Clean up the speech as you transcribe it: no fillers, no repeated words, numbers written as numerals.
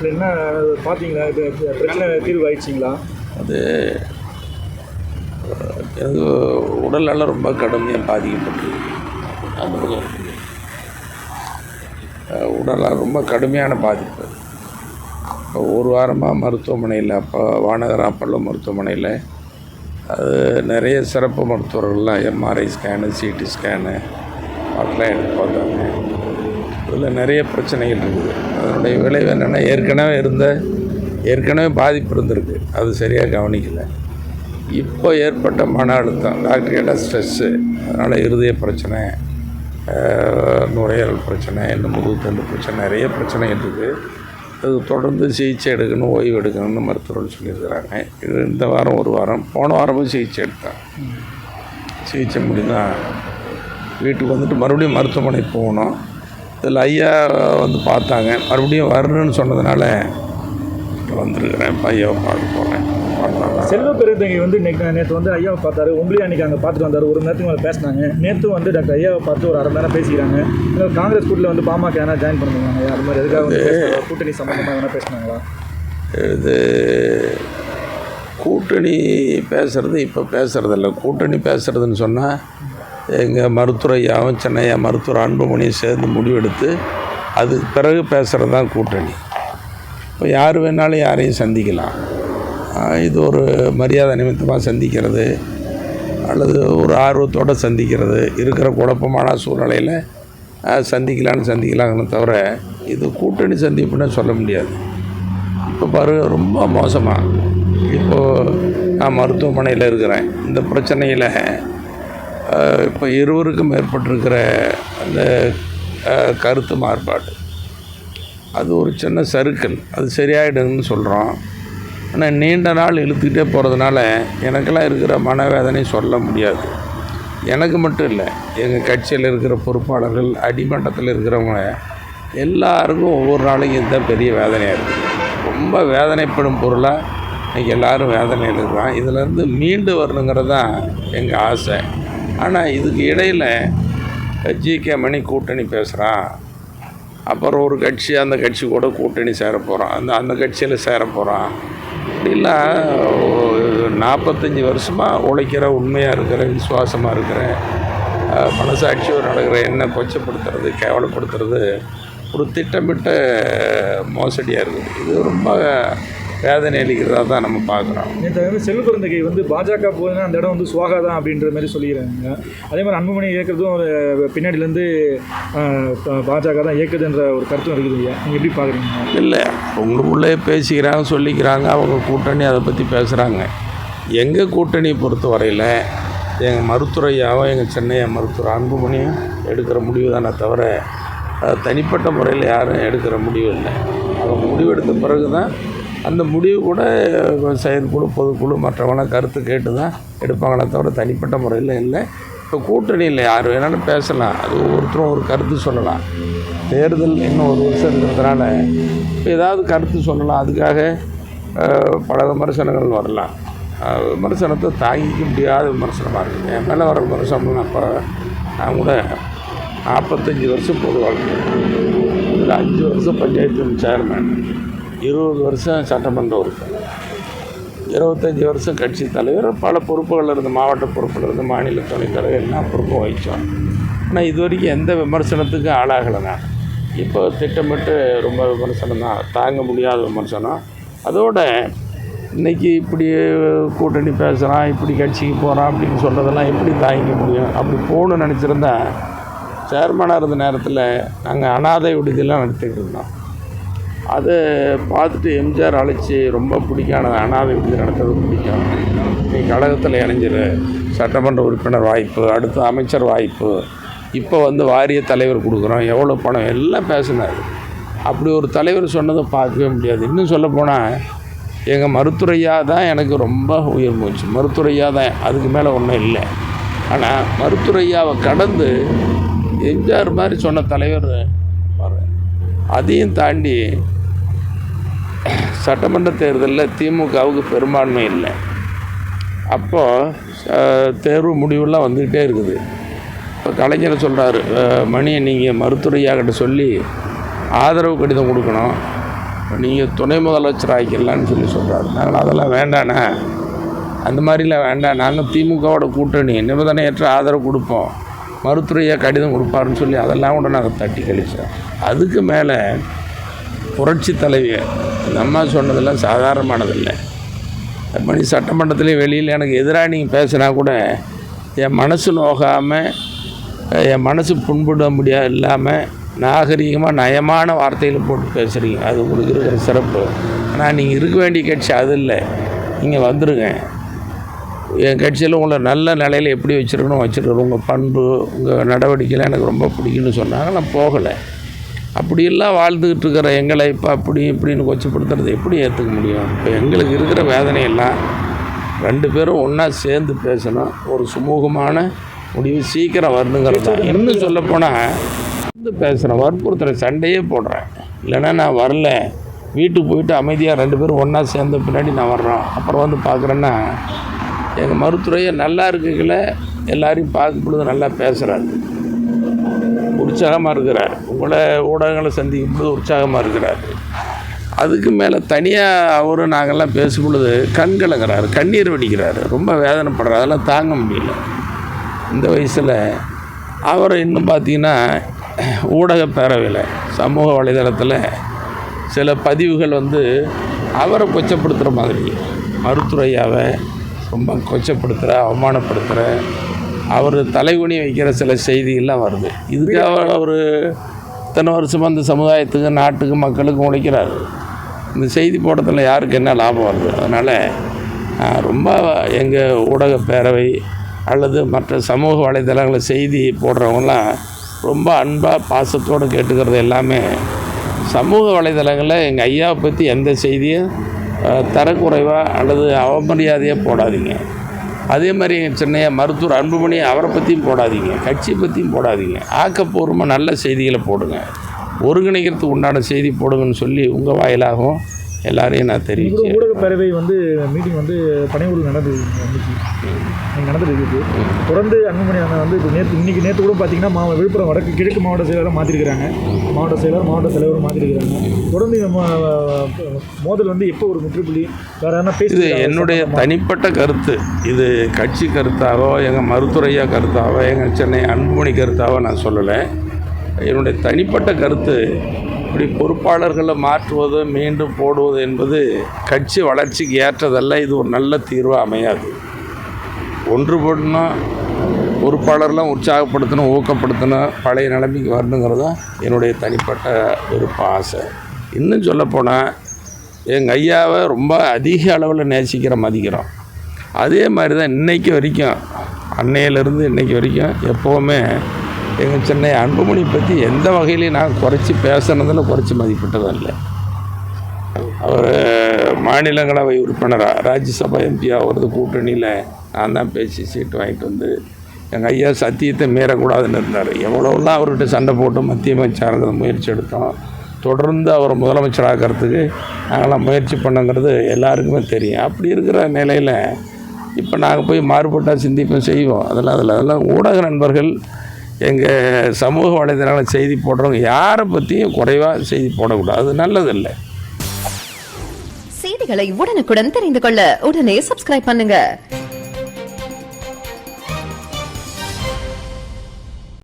என்ன பார்த்தீங்களா? இது பிரச்சனை தீர்வு ஆயிடுச்சிங்களா? அது எனக்கு உடல்நலம் ரொம்ப கடுமையாக பாதிக்கப்பட்டிருக்கு. அது உடல்நலம் ரொம்ப கடுமையான பாதிப்பு. இப்போ ஒரு வாரமாக மருத்துவமனையில், அப்போ வானகர் அப்பல்லோ மருத்துவமனையில் அது நிறைய சிறப்பு மருத்துவர்கள்லாம் எம்ஆர்ஐ ஸ்கேனு, சிடி ஸ்கேனு அதெல்லாம் எடுத்து பார்த்தாங்க. இதில் நிறைய பிரச்சனைகள் இருக்குது. அதனுடைய விளைவு என்னென்னா, ஏற்கனவே பாதிப்பு இருந்திருக்கு, அது சரியாக கவனிக்கலை. இப்போ ஏற்பட்ட மன அழுத்தம், டாக்டர் கேட்டால் ஸ்ட்ரெஸ்ஸு, அதனால் இருதய பிரச்சனை, நுரையீரல் பிரச்சனை, இந்த முதுகுத்தண்டு பிரச்சனை, நிறைய பிரச்சனைகள் இருக்குது. அது தொடர்ந்து சிகிச்சை எடுக்கணும், ஓய்வு எடுக்கணும்னு மருத்துவர்கள் சொல்லியிருக்கிறாங்க. இது இந்த வாரம் ஒரு வாரம், போன வாரமும் சிகிச்சை எடுத்தேன். சிகிச்சை முடிந்தால் வீட்டுக்கு வந்துட்டு மறுபடியும் மருத்துவமனை போகணும். இதில் ஐயா வந்து பார்த்தாங்க, மறுபடியும் வரணுன்னு சொன்னதுனால வந்திருக்கிறேன். இப்போ ஐயாவை பார்க்க போகிறேன். செல்வ பெருந்தகை வந்து நேற்று வந்து ஐயாவை பார்த்தாரு. உங்களையும் அன்றைக்கி அங்கே பார்த்துட்டு வந்தார். ஒரு நேரத்துக்கு மேலே பேசினாங்க. நேற்று வந்து டாக்டர் ஐயாவை பார்த்து ஒரு 1/2 மணி நேரம் பேசிக்கிறாங்க. காங்கிரஸ் கூட்டில் வந்து பாமக ஏன்னா ஜாயின் பண்ணுவாங்க, அது மாதிரி எதுக்காக வந்து கூட்டணி சம்மந்தமாக எதனா பேசினாங்களா? இது கூட்டணி பேசுகிறது இப்போ பேசுகிறதில்ல. கூட்டணி பேசுகிறதுன்னு சொன்னால் எங்கள் மருத்துவர் ஐயாவும் சென்னையா மருத்துவர் அன்புமணியும் சேர்ந்து முடிவெடுத்து அதுக்கு பிறகு பேசுகிறது தான் கூட்டணி. இப்போ யார் வேணாலும் யாரையும் சந்திக்கலாம். இது ஒரு மரியாதை நிமித்தமாக சந்திக்கிறது அல்லது ஒரு ஆர்வத்தோடு சந்திக்கிறது, இருக்கிற குழப்பமான சூழ்நிலையில் சந்திக்கலான்னு தவிர இது கூட்டணி சந்திப்புன்னு சொல்ல முடியாது. இப்போ பாரு, ரொம்ப மோசமாக இப்போது நான் மருத்துவமனையில் இருக்கிறேன். இந்த பிரச்சனையில் இப்போ 20க்கும் மேற்பட்டிருக்கிற அந்த கருத்து மாறுபாடு, அது ஒரு சின்ன சறுக்கல், அது சரியாயிடுன்னு சொல்கிறோம். ஆனால் நீண்ட நாள் இழுத்துக்கிட்டே போகிறதுனால எனக்கெல்லாம் இருக்கிற மனவேதனை சொல்ல முடியாது. எனக்கு மட்டும் இல்லை, எங்கள் கட்சியில் இருக்கிற பொறுப்பாளர்கள், அடிமட்டத்தில் இருக்கிறவங்க எல்லாருக்கும் ஒவ்வொரு நாளைக்கும் இதுதான் பெரிய வேதனையாக இருக்குது. ரொம்ப வேதனைப்படும் பொருளாக இன்றைக்கி எல்லோரும் வேதனையில் இருக்கிறான். இதிலேருந்து மீண்டு வரணுங்கிறது தான் எங்கள் ஆசை. ஆனால் இதுக்கு இடையில் ஜிகே மணி கூட்டணி பேசுகிறான், அப்புறம் ஒரு கட்சி அந்த கட்சி கூட கூட்டணி சேர போகிறான், அந்த கட்சியில் சேர போகிறான். இப்படிலாம் 45 வருஷமாக உழைக்கிற, உண்மையாக இருக்கிற, விசுவாசமாக இருக்கிற, மனசாட்சியோடு நடக்கிற என்ன கொச்சப்படுத்துறது, கேவலப்படுத்துறது ஒரு திட்டமிட்ட மோசடியாக இருக்குது. இது ரொம்ப வேதனை அளிக்கிறதா தான் நம்ம பார்க்குறோம். நேற்று வந்து செல்வ பெருந்தகை வந்து பாஜக போதுன்னா அந்த இடம் வந்து சுவாகா தான் அப்படின்ற மாதிரி சொல்லிக்கிறாங்க. அதே மாதிரி அன்புமணி இயக்கிறதும் ஒரு பின்னாடிலேருந்து பாஜக தான் இயக்குதுன்ற ஒரு கருத்தும் இருக்குது. நீங்கள் எப்படி பார்க்குறீங்க? இல்லை, உங்களுக்குள்ளே பேசிக்கிறாங்க, சொல்லிக்கிறாங்க, அவங்க கூட்டணி அதை பற்றி பேசுகிறாங்க. எங்கள் கூட்டணியை பொறுத்த வரையில் எங்கள் மருத்துவரையாவும் எங்கள் சென்னையா மருத்துவர் அன்புமணியும் எடுக்கிற முடிவு தானே தவிர தனிப்பட்ட முறையில் யாரும் எடுக்கிற முடிவு இல்லை. அவங்க முடிவெடுத்த பிறகு தான் அந்த முடிவு கூட செயற்குழு, பொதுக்குழு, மற்றவங்களாம் கருத்து கேட்டு தான் எடுப்பாங்களே தவிர தனிப்பட்ட முறையில் இல்லை. இப்போ கூட்டணியில் யார் வேணாலும் பேசலாம், அது ஒவ்வொருத்தரும் ஒரு கருத்து சொல்லலாம். தேர்தல் இன்னும் ஒரு வருஷம் இருக்கிறதுனால இப்போ ஏதாவது கருத்து சொல்லலாம். அதுக்காக பல விமர்சனங்கள் வரலாம். விமர்சனத்தை தாங்கிக்க முடியாத விமர்சனமாக இருக்குது. என் மேலே வர விமர்சனம், அப்போ நான் கூட 45 வருஷம் பொது வாழ்க்கை, இதில் 5 வருஷம் பஞ்சாயத்து சேர்மேன், 20 வருஷம் சட்டமன்ற உறுப்பினர், 25 வருஷம் கட்சி தலைவர், பல பொறுப்புகள் இருந்து, மாவட்ட பொறுப்பில் இருந்து மாநில துணைத் தலைவர், எல்லா பொறுப்பும் வகித்தோம். ஆனால் இது வரைக்கும் எந்த விமர்சனத்துக்கும் ஆளாகலை. நான் இப்போ திட்டமிட்டு ரொம்ப விமர்சனம் தான், தாங்க முடியாத விமர்சனம். அதோட இன்றைக்கி இப்படி கூட்டணி பேசுகிறான், இப்படி கட்சிக்கு போகிறான் அப்படின்னு சொல்கிறதெல்லாம் எப்படி தாங்கிக்க முடியும்? அப்படி போகணுன்னு நினச்சிருந்தா சேர்மனாக இருந்த நேரத்தில் நாங்கள் அனாதை விடுதியெல்லாம் நடத்திக்கிட்டு இருந்தோம். அதை பார்த்துட்டு எம்ஜிஆர் அழைச்சி ரொம்ப பிடிக்கான அனாதை விடுதி நடத்துறது பிடிக்கும், நீ கழகத்தில் இணைஞ்சிரு, சட்டமன்ற உறுப்பினர் வாய்ப்பு, அடுத்த அமைச்சர் வாய்ப்பு, இப்போ வந்து வாரிய தலைவர் கொடுக்குறோம், எவ்வளோ பணம், எல்லாம் பேசினார். அப்படி ஒரு தலைவர் சொன்னதை பார்க்கவே முடியாது. இன்னும் சொல்லப்போனால் எங்கள் மருத்துவரையா தான் எனக்கு ரொம்ப உயிர் மூச்சு. மருத்துவரையா தான், அதுக்கு மேலே ஒன்றும் இல்லை. ஆனால் மருத்துவரையாவை கடந்து எம்ஜிஆர் மாதிரி சொன்ன தலைவர் பாருங்கள். அதையும் தாண்டி சட்டமன்ற தேர்தலில் திமுகவுக்கு பெரும்பான்மை இல்லை. அப்போது தேர்வு முடிவுலாம் வந்துக்கிட்டே இருக்குது. இப்போ கலைஞர் சொல்கிறாரு, மணியை நீங்கள் மருத்துவரையாக்கிட்ட சொல்லி ஆதரவு கடிதம் கொடுக்கணும், நீங்கள் துணை முதலமைச்சர் ஆக்கிடலான்னு சொல்லி சொல்கிறாரு. நாங்கள் அதெல்லாம் வேண்டாண்ணா, அந்த மாதிரிலாம் வேண்டாம், நாங்கள் திமுகவோட கூட்டணி நிபந்தனையற்ற ஆதரவு கொடுப்போம், மருத்துவரையா கடிதம் கொடுப்பாருன்னு சொல்லி அதெல்லாம் கூட நாங்கள் தட்டி கழிச்சோம். அதுக்கு மேலே புரட்சி தலைவி அந்த அம்மா சொன்னதெல்லாம் சாதாரணமானதில்லை. அப்போ நீ சட்டமன்றத்துலேயும் வெளியில் எனக்கு எதிராக நீங்கள் பேசினா கூட என் மனசு நோகாமல், என் மனசு புண்பட முடியாது இல்லாமல் நாகரிகமாக நயமான வார்த்தையில் போட்டு பேசுகிறீங்க. அது உங்களுக்கு இருக்கிற சிறப்பு. ஆனால் நீங்கள் இருக்க வேண்டிய கட்சி அது இல்லை. நீங்கள் வந்துடுங்க, என் கட்சியில் உங்களை நல்ல நிலையில் எப்படி வச்சுருக்கணும் வச்சுருக்கணும், உங்கள் பண்பு உங்கள் நடவடிக்கைலாம் எனக்கு ரொம்ப பிடிக்குன்னு சொன்னாங்க. நான் போகலை. அப்படியெல்லாம் வாழ்ந்துக்கிட்டு இருக்கிற எங்களை இப்போ அப்படி இப்படின்னு கொச்சப்படுத்துறது எப்படி ஏற்றுக்க முடியும்? இப்போ எங்களுக்கு இருக்கிற வேதனையெல்லாம் 2 பேரும் ஒன்றா சேர்ந்து பேசணும், ஒரு சுமூகமான முடிவு சீக்கிரம் வரணுங்கிறது தான். இன்னும் சொல்லப்போனால் வந்து பேசுகிறேன், வற்புறுத்துறேன், சண்டையே போடுறேன். இல்லைன்னா நான் வரல, வீட்டுக்கு போயிட்டு அமைதியாக 2 பேரும் ஒன்றா சேர்ந்த பின்னாடி நான் வர்றோம், அப்புறம் வந்து பார்க்குறேன்னா எங்கள் மருத்துவரையை நல்லா இருக்குல்ல, எல்லாரையும் பார்க்கும் பொழுது நல்லா பேசுகிறாரு, உற்சாகமாக இருக்கிறார், உங்களை ஊடகங்களை சந்திக்கும் போது உற்சாகமாக இருக்கிறார். அதுக்கு மேலே தனியாக அவரும் நாங்கள்லாம் பேசும் பொழுது கண்கலங்கிறாரு, கண்ணீர் வடிக்கிறாரு, ரொம்ப வேதனைப்படுறாரு. அதெல்லாம் தாங்க முடியல. இந்த வயசில் அவரை இன்னும் பார்த்திங்கன்னா ஊடக பேரவையில் சமூக வலைதளத்தில் சில பதிவுகள் வந்து அவரை கொச்சப்படுத்துகிற மாதிரி, மருத்துவரையாவை ரொம்ப கொச்சப்படுத்துகிற, அவமானப்படுத்துகிற, அவர் தலைகுனி வைக்கிற சில செய்திகள்லாம் வருது. இதுக்காக அவர் இத்தனை வருஷமாக அந்த சமுதாயத்துக்கு, நாட்டுக்கு, மக்களுக்கு உழைக்கிறார். இந்த செய்தி போடுறதுல யாருக்கு என்ன லாபம் வருது? அதனால் ரொம்ப எங்கள் ஊடக பேரவை அல்லது மற்ற சமூக வலைதளங்களில் செய்தி போடுறவங்களாம் ரொம்ப அன்பாக பாசத்தோடு கேட்டுக்கிறது எல்லாமே, சமூக வலைதளங்களில் எங்கள் ஐயாவை பற்றி எந்த செய்தியும் தரக்குறைவாக அல்லது அவமரியாதையாக போடாதீங்க. அதே மாதிரி எங்கள் சின்னையா மருத்துவர் அன்புமணி அவரை பற்றியும் போடாதீங்க, கட்சியை பற்றியும் போடாதீங்க. ஆக்கப்பூர்வமாக நல்ல செய்திகளை போடுங்க, ஒருங்கிணைக்கிறதுக்கு உண்டான செய்தி போடுங்கன்னு சொல்லி உங்கள் வாயிலாகவும் எல்லாரையும் நான் தெரிவித்தேன். ஊடக பேரவை வந்து மீட்டிங் வந்து பனையூரில் நடந்துட்டு இருக்குது. தொடர்ந்து அன்புமணி அண்ணன் வந்து இப்போ நேற்று கூட பார்த்தீங்கன்னா விழுப்புரம் வடக்கு கிழக்கு மாவட்ட செயலராக மாற்றிருக்கிறாங்க, மாவட்ட செயலர் மாவட்ட தலைவரும் மாற்றிருக்கிறாங்க. தொடர்ந்து மோதல் வந்து எப்போ ஒரு முற்றுப்புள்ளி வேறு என்ன இது என்னுடைய தனிப்பட்ட கருத்து. இது கட்சி கருத்தாவோ எங்கள் மருத்துவரையா கருத்தாவோ எங்கள் சென்னை அன்புமணி கருத்தாவோ நான் சொல்லலை. என்னுடைய தனிப்பட்ட கருத்து, இப்படி பொறுப்பாளர்களை மாற்றுவது மீண்டும் போடுவது என்பது கட்சி வளர்ச்சிக்கு ஏற்றதல்ல. இது ஒரு நல்ல தீர்வாக அமையாது. ஒன்றுபடணும், பொறுப்பாளர்லாம் உற்சாகப்படுத்தணும், ஊக்கப்படுத்தணும், பழைய நிலைமைக்கு வரணுங்கிறது தான் என்னுடைய தனிப்பட்ட விருப்ப ஆசை. இன்னும் சொல்லப்போனால் எங்கள் ஐயாவை ரொம்ப அதிக அளவில் மதிக்கிறோம். அதே மாதிரி தான் இன்றைக்கு வரைக்கும், அன்னையிலேருந்து இன்றைக்கி வரைக்கும் எப்போவுமே எங்கள் சென்னை அன்புமணி பற்றி எந்த வகையிலையும் நான் குறைச்சி பேசுனதில் குறைச்சி மதிப்பிட்டதும் இல்லை. அவர் மாநிலங்களவை உறுப்பினராக ராஜ்யசபா எம்பியாக வருது கூட்டணியில் நான் தான் பேசி சீட்டு வாங்கிட்டு வந்து எங்கள் ஐயா சத்தியத்தை மீறக்கூடாதுன்னு இருந்தார். எவ்வளோலாம் அவர்கிட்ட சண்டை போட்டு மத்திய அமைச்சராக முயற்சி எடுத்தோம். தொடர்ந்து அவரை முதலமைச்சராக்கிறதுக்கு நாங்களாம் முயற்சி பண்ணங்கிறது எல்லாருக்குமே தெரியும். அப்படி இருக்கிற நிலையில் இப்போ நாங்கள் போய் மாறுபட்டால் சிந்திப்போம், செய்வோம். அதெல்லாம் ஊடக நண்பர்கள், எங்கள் சமூக வலைதளங்களில் செய்தி போடுறவங்க யாரை பற்றியும் குறைவாக செய்தி போடக்கூடாது, அது நல்லதில்லை. செய்திகளை உடனுக்குடன் தெரிந்து கொள்ள உடனே சப்ஸ்கிரைப் பண்ணுங்க.